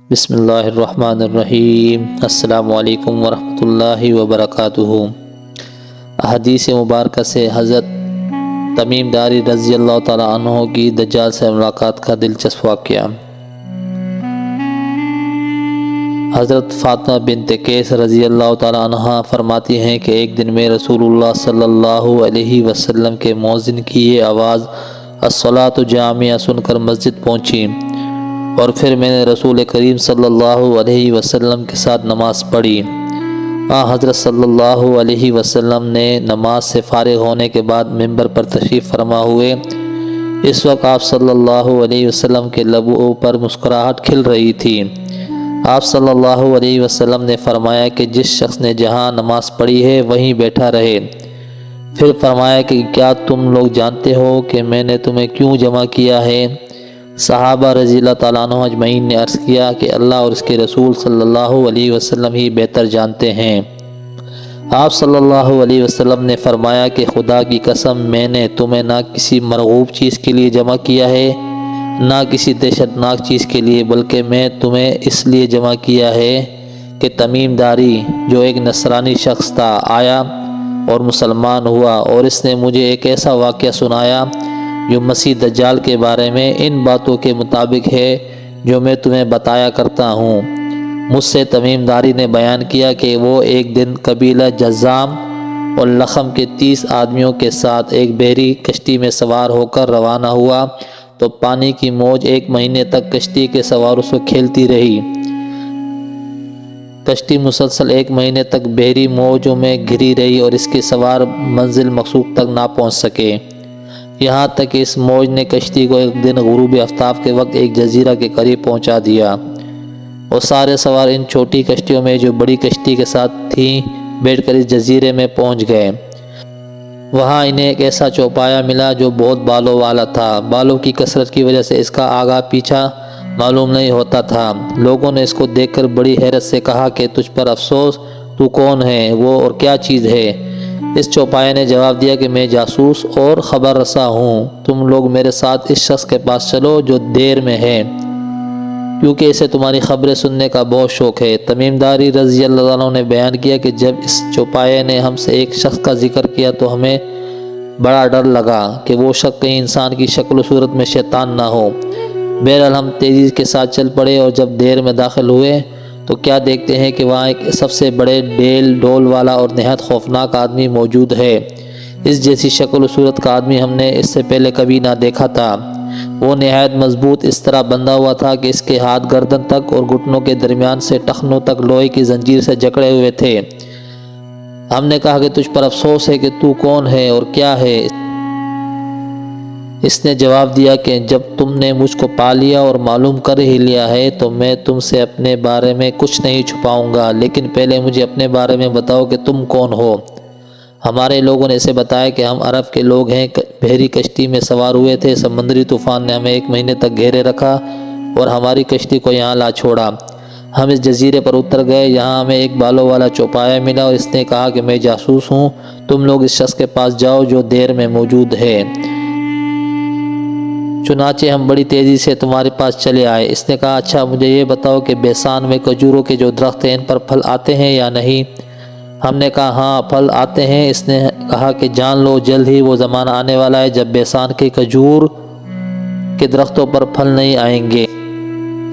بسم اللہ الرحمن الرحیم۔ السلام علیکم ورحمۃ اللہ وبرکاتہ۔ حدیث مبارکہ سے حضرت تمیم داری رضی اللہ تعالیٰ عنہ کی دجال سے ملاقات کا دلچسپ واقعہ۔ حضرت فاطمہ بنت قیس رضی اللہ تعالیٰ عنہ فرماتی ہیں کہ ایک دن میں رسول اللہ صلی اللہ علیہ وسلم کے مؤذن کی یہ آواز الصلاۃ جامعہ سن کر مسجد پہنچی، اور پھر میں نے رسول کریم صلی اللہ علیہ وسلم کے ساتھ نماز پڑھی۔ حضرت صلی اللہ علیہ وسلم نے نماز سے فارغ ہونے کے بعد ممبر پر تشریف فرما ہوئے۔ اس وقت آپ صلی اللہ علیہ وسلم کے لبوں پر مسکراہٹ کھل رہی تھی۔ آپ صلی اللہ علیہ وسلم نے فرمایا کہ جس شخص نے جہاں نماز پڑھی ہے وہیں بیٹھا رہے۔ پھر فرمایا کہ کیا تم لوگ جانتے ہو کہ میں نے تمہیں کیوں جمع کیا ہے؟ صحابہ رضی اللہ تعالیٰ عنہ اجمعین نے عرض کیا کہ اللہ اور اس کے رسول صلی اللہ علیہ وسلم ہی بہتر جانتے ہیں۔ آپ صلی اللہ علیہ وسلم نے فرمایا کہ خدا کی قسم میں نے تمہیں نہ کسی مرغوب چیز کے لیے جمع کیا ہے نہ کسی دہشت ناک چیز کے لیے، بلکہ میں تمہیں اس لیے جمع کیا ہے کہ تمیم داری جو ایک نصرانی شخص تھا آیا اور مسلمان ہوا، اور اس نے مجھے ایک ایسا واقعہ سنایا جو مسیح دجال کے بارے میں ان باتوں کے مطابق ہے جو میں تمہیں بتایا کرتا ہوں۔ مجھ سے تمیم داری نے بیان کیا کہ وہ ایک دن قبیلہ جذام اور لخم کے 30 آدمیوں کے ساتھ ایک بحری کشتی میں سوار ہو کر روانہ ہوا، تو پانی کی موج 1 مہینے تک کشتی کے سواروں سے کھیلتی رہی۔ کشتی مسلسل 1 مہینے تک بحری موجوں میں گھری رہی اور اس کے سوار منزل مقصود تک نہ پہنچ سکے، یہاں تک کہ اس موج نے کشتی کو ایک دن غروب آفتاب کے وقت ایک جزیرہ کے قریب پہنچا دیا، اور سارے سوار ان چھوٹی کشتیوں میں جو بڑی کشتی کے ساتھ تھیں بیٹھ کر اس جزیرے میں پہنچ گئے۔ وہاں انہیں ایک ایسا چوپایا ملا جو بہت بالوں والا تھا۔ بالوں کی کثرت کی وجہ سے اس کا آگا پیچھا معلوم نہیں ہوتا تھا۔ لوگوں نے اس کو دیکھ کر بڑی حیرت سے کہا کہ تجھ پر افسوس، تو کون ہے وہ اور کیا چیز ہے؟ اس چوپائے نے جواب دیا کہ میں جاسوس اور خبر رساں ہوں، تم لوگ میرے ساتھ اس شخص کے پاس چلو جو دیر میں ہے، کیونکہ اسے تمہاری خبریں سننے کا بہت شوق ہے۔ تمیم داری رضی اللہ عنہ نے بیان کیا کہ جب اس چوپائے نے ہم سے ایک شخص کا ذکر کیا تو ہمیں بڑا ڈر لگا کہ وہ شخص کہیں انسان کی شکل و صورت میں شیطان نہ ہو۔ بہرحال ہم تیزی کے ساتھ چل پڑے، اور جب دیر میں داخل ہوئے تو کیا دیکھتے ہیں کہ وہاں ایک سب سے بڑے ڈول والا اور نہایت خوفناک آدمی موجود ہے۔ اس جیسی شکل و صورت کا آدمی ہم نے اس سے پہلے کبھی نہ دیکھا تھا۔ وہ نہایت مضبوط اس طرح بندھا ہوا تھا کہ اس کے ہاتھ گردن تک اور گھٹنوں کے درمیان سے ٹخنوں تک لوہے کی زنجیر سے جکڑے ہوئے تھے۔ ہم نے کہا کہ تجھ پر افسوس ہے کہ تو کون ہے اور کیا ہے؟ اس نے جواب دیا کہ جب تم نے مجھ کو پا لیا اور معلوم کر ہی لیا ہے تو میں تم سے اپنے بارے میں کچھ نہیں چھپاؤں گا، لیکن پہلے مجھے اپنے بارے میں بتاؤ کہ تم کون ہو۔ ہمارے لوگوں نے اسے بتایا کہ ہم عرب کے لوگ ہیں، بحری کشتی میں سوار ہوئے تھے، سمندری طوفان نے ہمیں 1 مہینے تک گھیرے رکھا اور ہماری کشتی کو یہاں لا چھوڑا۔ ہم اس جزیرے پر اتر گئے، یہاں ہمیں ایک بالوں والا چوپایا ملا اور اس نے کہا کہ میں جاسوس ہوں، تم لوگ اس شخص کے پاس جاؤ جو دیر میں موجود ہے۔ چنانچہ ہم بڑی تیزی سے تمہارے پاس چلے آئے۔ اس نے کہا اچھا مجھے یہ بتاؤ کہ بیسان میں کھجوروں کے جو درخت ہیں ان پر پھل آتے ہیں یا نہیں؟ ہم نے کہا ہاں پھل آتے ہیں۔ اس نے کہا کہ جان لو جلد ہی وہ زمانہ آنے والا ہے جب بیسان کے کھجور کے درختوں پر پھل نہیں آئیں گے۔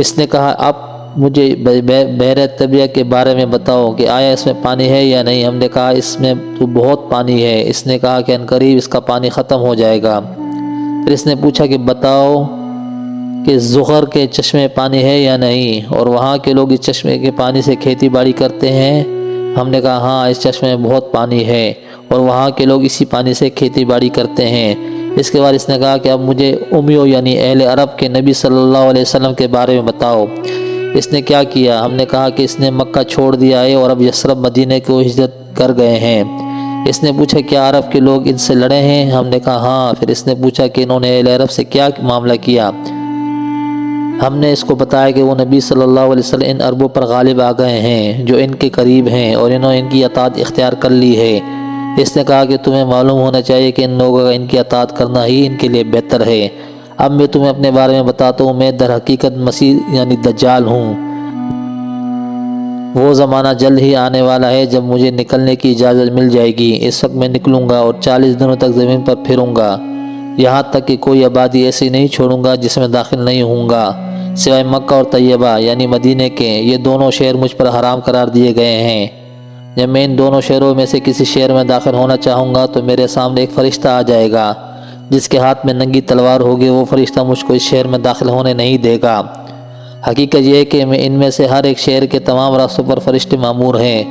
اس نے کہا اب مجھے بحر طبیعہ کے بارے میں بتاؤ کہ آیا اس میں پانی ہے یا نہیں؟ ہم نے کہا اس میں تو بہت پانی ہے۔ اس نے کہا کہ عنقریب اس کا پانی ختم ہو جائے گا۔ پھر اس نے پوچھا کہ بتاؤ کہ زغر کے چشمے پانی ہے یا نہیں، اور وہاں کے لوگ اس چشمے کے پانی سے کھیتی باڑی کرتے ہیں؟ ہم نے کہا ہاں اس چشمے میں بہت پانی ہے اور وہاں کے لوگ اسی پانی سے کھیتی باڑی کرتے ہیں۔ اس کے بعد اس نے کہا کہ اب مجھے امیوں یعنی اہل عرب کے نبی صلی اللہ علیہ وسلم کے بارے میں بتاؤ، اس نے کیا کیا؟ ہم نے کہا کہ اس نے مکہ چھوڑ دیا ہے اور اب یثرب مدینے کو ہجرت کر گئے ہیں۔ اس نے پوچھا کیا عرب کے لوگ ان سے لڑے ہیں؟ ہم نے کہا ہاں۔ پھر اس نے پوچھا کہ انہوں نے اہل عرب سے کیا معاملہ کیا؟ ہم نے اس کو بتایا کہ وہ نبی صلی اللہ علیہ وسلم ان عربوں پر غالب آ گئے ہیں جو ان کے قریب ہیں اور انہوں نے ان کی اطاعت اختیار کر لی ہے۔ اس نے کہا کہ تمہیں معلوم ہونا چاہیے کہ ان لوگوں کا ان کی اطاعت کرنا ہی ان کے لیے بہتر ہے۔ اب میں تمہیں اپنے بارے میں بتاتا ہوں، میں در حقیقت مسیح یعنی دجال ہوں۔ وہ زمانہ جلد ہی آنے والا ہے جب مجھے نکلنے کی اجازت مل جائے گی۔ اس وقت میں نکلوں گا اور 40 دنوں تک زمین پر پھروں گا، یہاں تک کہ کوئی آبادی ایسی نہیں چھوڑوں گا جس میں داخل نہیں ہوں گا سوائے مکہ اور طیبہ یعنی مدینے کے۔ یہ دونوں شہر مجھ پر حرام قرار دیے گئے ہیں۔ جب میں ان دونوں شہروں میں سے کسی شہر میں داخل ہونا چاہوں گا تو میرے سامنے ایک فرشتہ آ جائے گا جس کے ہاتھ میں ننگی تلوار ہوگی۔ وہ فرشتہ مجھ کو اس شہر میں داخل ہونے نہیں دے گا۔ حقیقت یہ ہے کہ ان میں سے ہر ایک شہر کے تمام راستوں پر فرشتے مامور ہیں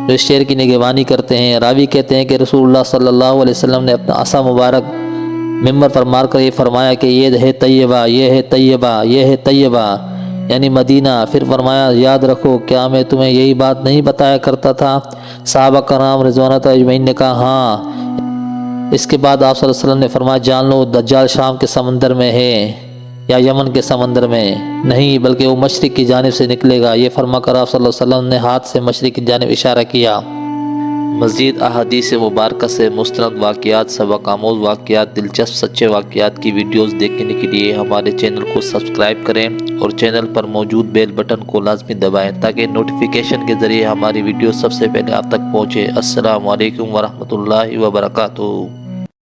جو اس شہر کی نگہبانی کرتے ہیں۔ راوی کہتے ہیں کہ رسول اللہ صلی اللہ علیہ وسلم نے اپنا عصا مبارک ممبر پر مار کر یہ فرمایا کہ یہ ہے طیبہ، یہ ہے طیبہ، یہ ہے طیبہ یعنی مدینہ۔ پھر فرمایا یاد رکھو کیا میں تمہیں یہی بات نہیں بتایا کرتا تھا؟ صحابہ کرام رضوان اللہ اجمعین نے کہا ہاں۔ اس کے بعد آپ صلی اللہ علیہ وسلم نے فرمایا جان لو دجال شام کے سمندر میں ہے یا یمن کے سمندر میں نہیں بلکہ وہ مشرق کی جانب سے نکلے گا۔ یہ فرما کر آپ صلی اللہ علیہ وسلم نے ہاتھ سے مشرق کی جانب اشارہ کیا۔ مزید احادیث مبارکہ سے مستند واقعات، سبق آموز واقعات، دلچسپ سچے واقعات کی ویڈیوز دیکھنے کے لیے ہمارے چینل کو سبسکرائب کریں اور چینل پر موجود بیل بٹن کو لازمی دبائیں تاکہ نوٹیفیکیشن کے ذریعے ہماری ویڈیو سب سے پہلے آپ تک پہنچے۔ السلام علیکم ورحمۃ اللہ وبرکاتہ۔